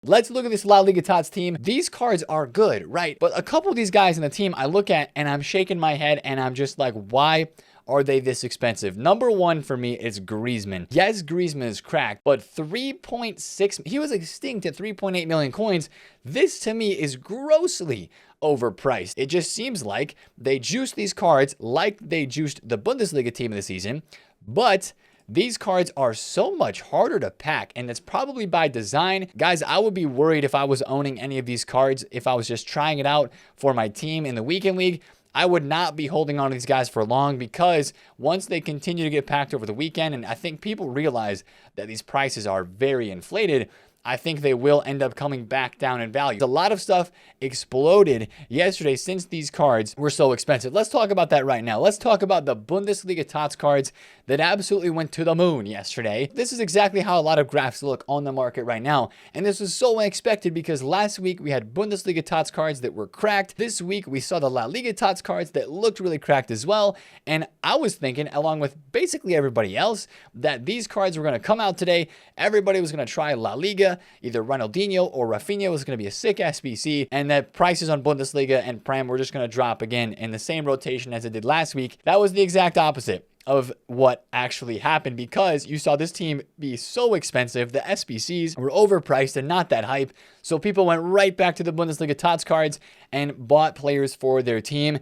Let's look at this La Liga Tots team. These cards are good, right? But a couple of these guys in the team I look at and I'm shaking my head and I'm just like, why are they this expensive? Number one for me is Griezmann. Yes, Griezmann is cracked, but 3.6, he was extinct at 3.8 million coins. This to me is grossly overpriced. It just seems like they juiced these cards like they juiced the Bundesliga team of the season, but these cards are so much harder to pack, and it's probably by design. Guys, I would be worried if I was owning any of these cards, if I was just trying it out for my team in the weekend league. I would not be holding on to these guys for long, because once they continue to get packed over the weekend, and I think people realize that these prices are very inflated, I think they will end up coming back down in value. A lot of stuff exploded yesterday since these cards were so expensive. Let's talk about that right now. Let's talk about the Bundesliga Tots cards that absolutely went to the moon yesterday. This is exactly how a lot of graphs look on the market right now. And this was so unexpected because last week we had Bundesliga Tots cards that were cracked. This week we saw the La Liga Tots cards that looked really cracked as well. And I was thinking, along with basically everybody else, that these cards were going to come out today. Everybody was going to try La Liga. Either Ronaldinho or Rafinha was going to be a sick SBC, and that prices on Bundesliga and Prem were just going to drop again in the same rotation as it did last week. That was the exact opposite of what actually happened, because you saw this team be so expensive. The SBCs were overpriced and not that hype. So people went right back to the Bundesliga Tots cards and bought players for their team.